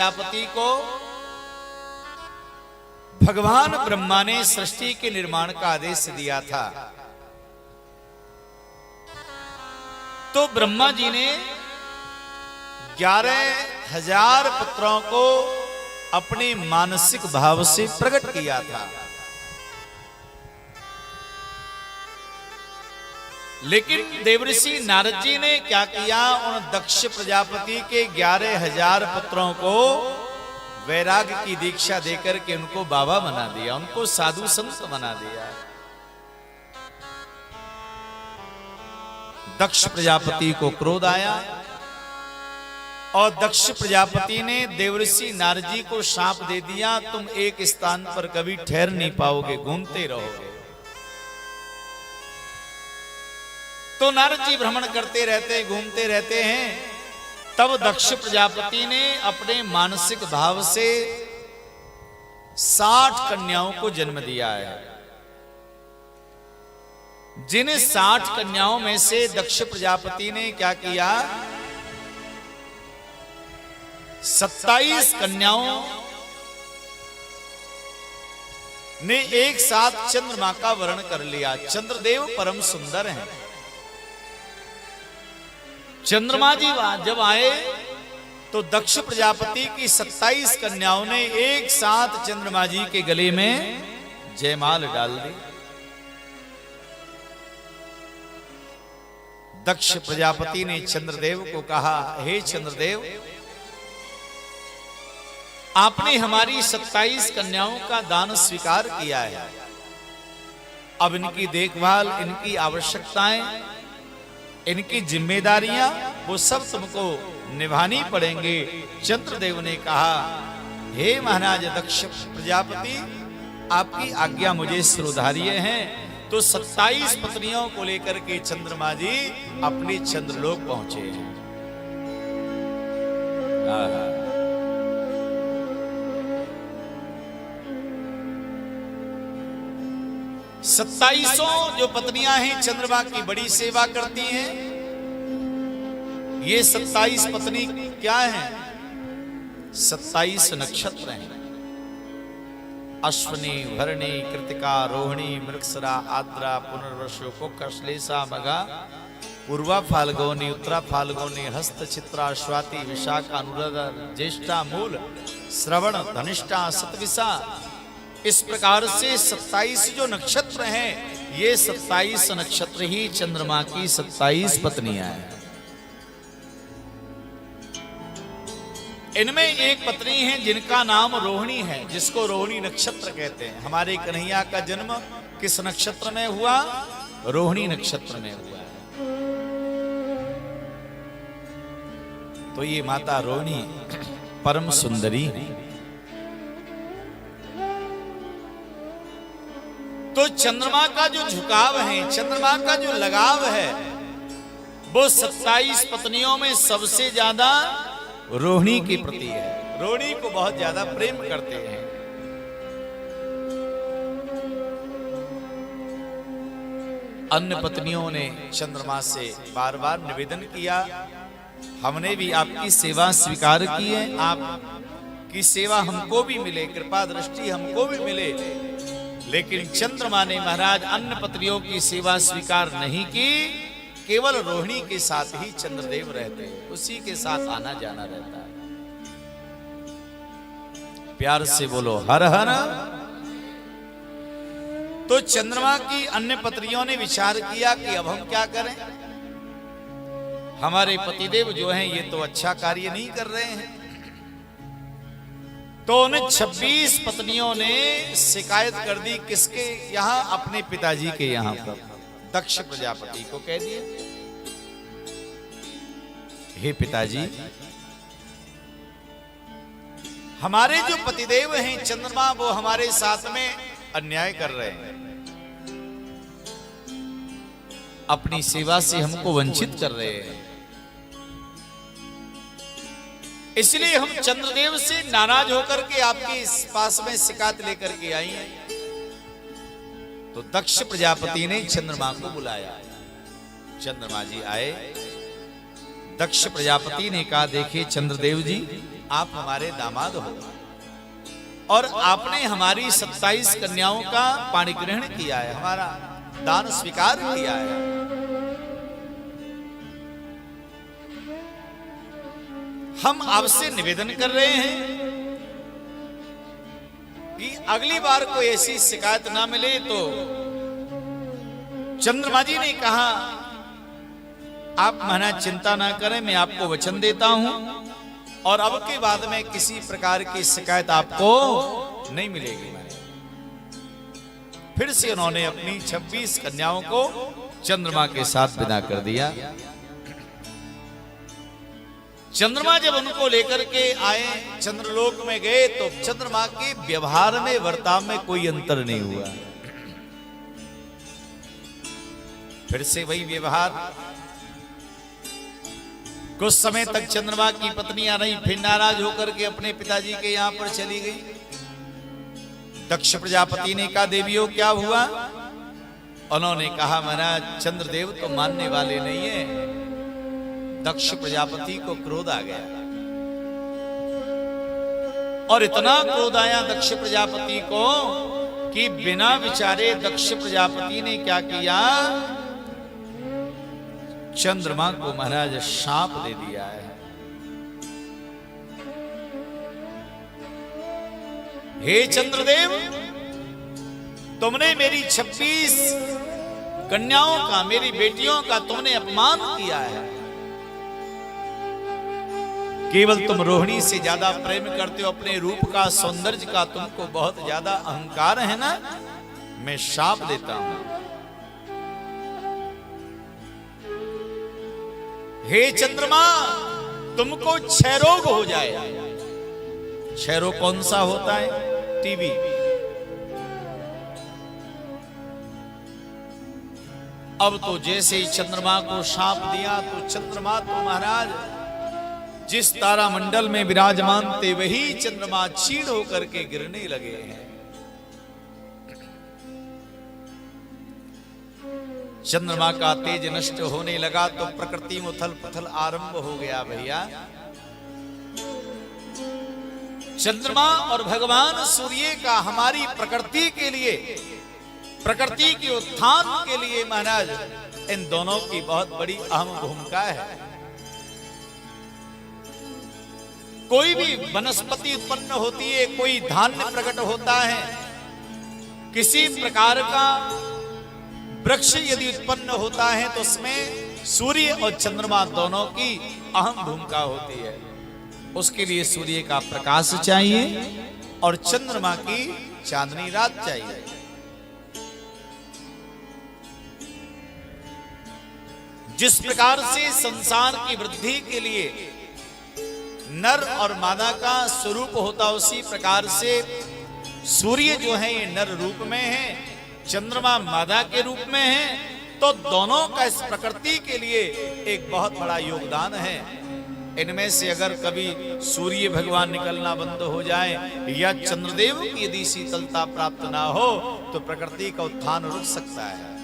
प्रजापति को भगवान ब्रह्मा ने सृष्टि के निर्माण का आदेश दिया था। तो ब्रह्मा जी ने 11,000 पुत्रों को अपने मानसिक भाव से प्रकट किया था। लेकिन देवऋषि नारद जी ने क्या किया, उन दक्ष प्रजापति के 11,000 पुत्रों को वैराग्य की दीक्षा देकर के उनको बाबा बना दिया, उनको साधु संत बना दिया। दक्ष प्रजापति को क्रोध आया और दक्ष प्रजापति ने देवऋषि नारद जी को शाप दे दिया, तुम एक स्थान पर कभी ठहर नहीं पाओगे, घूमते रहोगे। तो नारद जी भ्रमण करते रहते, घूमते रहते हैं। तब दक्ष प्रजापति ने अपने मानसिक भाव से 60 कन्याओं को जन्म दिया है। जिन 60 कन्याओं में से दक्ष प्रजापति ने क्या किया, 27 कन्याओं ने एक साथ चंद्रमा का वर्ण कर लिया। चंद्रदेव परम सुंदर हैं। चंद्रमा जी जब आए तो दक्ष प्रजापति की 27 कन्याओं ने एक साथ चंद्रमा जी के गले में जयमाल डाल दी। दक्ष प्रजापति ने चंद्रदेव को कहा, हे चंद्रदेव, आपने हमारी 27 कन्याओं का दान स्वीकार किया है। अब इनकी देखभाल, इनकी आवश्यकताएं, इनकी जिम्मेदारियां वो सब तुमको निभानी पड़ेंगे। चंद्रदेव ने कहा, हे महाराज दक्ष प्रजापति, आपकी आज्ञा मुझे सिरोधार्य है। तो 27 पत्नियों को लेकर के चंद्रमा जी अपने चंद्रलोक पहुंचे हैं। 27 जो पत्नियां हैं चंद्रमा की बड़ी सेवा करती हैं। ये 27 पत्नी क्या हैं? 27 नक्षत्र हैं। अश्विनी, भरणी, कृतिका, रोहिणी, मृगशिरा, आद्रा, पुनर्वसु, कुक्ष, श्लेषा, मघा, पूर्वा फाल्गुनी, उत्तरा फाल्गुनी, हस्त, चित्रा, स्वाति, विशाखा, अनुराधा, ज्येष्ठा, मूल, श्रवण, धनिष्ठा, सतविसा। इस प्रकार से 27 जो नक्षत्र हैं, ये 27 नक्षत्र ही चंद्रमा की 27 पत्नियां हैं। इनमें एक पत्नी है जिनका नाम रोहिणी है, जिसको रोहिणी नक्षत्र कहते हैं। हमारे कन्हैया का जन्म किस नक्षत्र में हुआ? रोहिणी नक्षत्र में हुआ। तो ये माता रोहिणी परम सुंदरी है। तो चंद्रमा का जो झुकाव है, चंद्रमा का जो लगाव है, वो 27 पत्नियों में सबसे ज्यादा रोहिणी के प्रति है। रोहिणी को बहुत ज्यादा प्रेम करते हैं। अन्य पत्नियों ने चंद्रमा से बार बार निवेदन किया, हमने भी आपकी सेवा स्वीकार की है, आपकी सेवा हमको भी मिले, कृपा दृष्टि हमको भी मिले। लेकिन चंद्रमा ने महाराज अन्य पत्नियों की सेवा स्वीकार नहीं की। केवल रोहिणी के साथ ही चंद्रदेव रहते हैं, उसी के साथ आना जाना रहता है। प्यार से बोलो हर हर। तो चंद्रमा की अन्य पत्नियों ने विचार किया कि अब हम क्या करें, हमारे पतिदेव जो हैं ये तो अच्छा कार्य नहीं कर रहे हैं। तो उन 26 पत्नियों ने शिकायत कर दी, किसके यहां? अपने पिताजी के यहां पर। दक्ष प्रजापति को कह दिया, हे पिताजी, हमारे जो पतिदेव हैं चंद्रमा, वो हमारे साथ में अन्याय कर रहे हैं, अपनी सेवा से हमको वंचित कर रहे हैं। इसलिए हम चंद्रदेव से नाराज होकर के आपके इस पास में शिकायत लेकर के आई हैं। तो दक्ष प्रजापति ने चंद्रमा को बुलाया। चंद्रमा जी आए। दक्ष प्रजापति ने कहा, देखिए चंद्रदेव जी, आप हमारे दामाद हो और आपने हमारी 27 कन्याओं का पाणी ग्रहण किया है, हमारा दान स्वीकार किया है। हम आपसे निवेदन कर रहे हैं कि अगली बार कोई ऐसी शिकायत ना मिले। तो चंद्रमा जी ने कहा, आप महाराज चिंता ना करें, मैं आपको वचन देता हूं और अब के बाद में किसी प्रकार की शिकायत आपको नहीं मिलेगी। फिर से उन्होंने अपनी 26 कन्याओं को चंद्रमा के साथ विदा कर दिया। चंद्रमा जब उनको लेकर के आए, चंद्रलोक में गए, तो चंद्रमा के व्यवहार में, वर्ताव में कोई अंतर नहीं हुआ। फिर से वही व्यवहार। कुछ समय तक चंद्रमा की पत्नी आ रही, फिर नाराज होकर के अपने पिताजी के यहां पर चली गई। दक्ष प्रजापति ने कहा, देवियों क्या हुआ? उन्होंने कहा, महाराज चंद्रदेव तो मानने वाले नहीं है। दक्ष प्रजापति को क्रोध आ गया और इतना क्रोध आया दक्ष प्रजापति को कि बिना विचारे दक्ष प्रजापति ने क्या किया, चंद्रमा को महाराज शाप दे दिया है। हे चंद्रदेव, तुमने मेरी 26 कन्याओं का, मेरी बेटियों का तुमने अपमान किया है। केवल तुम रोहिणी से ज्यादा प्रेम करते हो, अपने रूप का, सौंदर्य का तुमको बहुत ज्यादा अहंकार है ना, मैं शाप देता हूं। हे चंद्रमा, तुमको क्षय रोग हो जाए। क्षय रोग कौन सा होता है? टीबी। अब तो जैसे ही चंद्रमा को शाप दिया, तो चंद्रमा तो महाराज जिस तारामंडल में विराजमान थे, वही चंद्रमा क्षीण होकर के गिरने लगे हैं। चंद्रमा का तेज नष्ट होने लगा तो प्रकृति में उथल पुथल आरंभ हो गया। भैया, चंद्रमा और भगवान सूर्य का हमारी प्रकृति के लिए, प्रकृति के उत्थान के लिए महाराज इन दोनों की बहुत बड़ी अहम भूमिका है। कोई भी वनस्पति उत्पन्न होती है, कोई धान्य प्रकट होता है, किसी प्रकार का वृक्ष यदि उत्पन्न होता है तो उसमें सूर्य और चंद्रमा दोनों की अहम भूमिका होती है। उसके लिए सूर्य का प्रकाश चाहिए और चंद्रमा की चांदनी रात चाहिए। जिस प्रकार से संसार की वृद्धि के लिए नर और मादा का स्वरूप होता, उसी प्रकार से सूर्य जो है ये नर रूप में है, चंद्रमा मादा के रूप में है। तो दोनों का इस प्रकृति के लिए एक बहुत बड़ा योगदान है। इनमें से अगर कभी सूर्य भगवान निकलना बंद हो जाए या चंद्रदेव की यदि शीतलता प्राप्त ना हो, तो प्रकृति का उत्थान रुक सकता है।